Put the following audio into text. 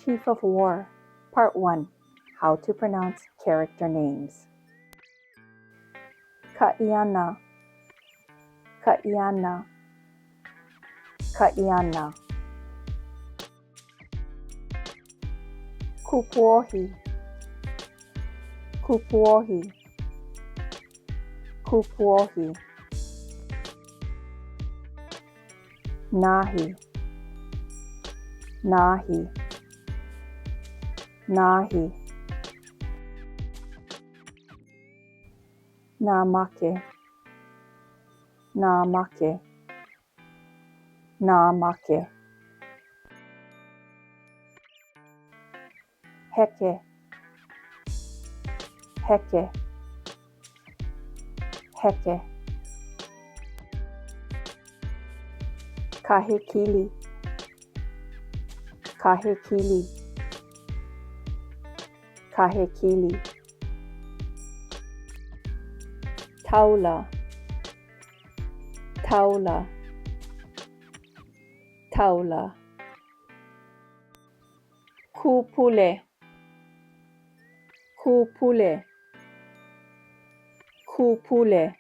Chief of War, Part 1, How to Pronounce Character Names. Kaiana, Kaiana, Kaiana. Kupuohi, Kupuohi, Kupuohi. Nahi, Nahi, Nahi. Namake, Namake, Namake. Heke, Heke, Heke. Kahekili, Kahekili, Kahekili. Taula, Taula, Taula. Kupule, Kupule, Kupule.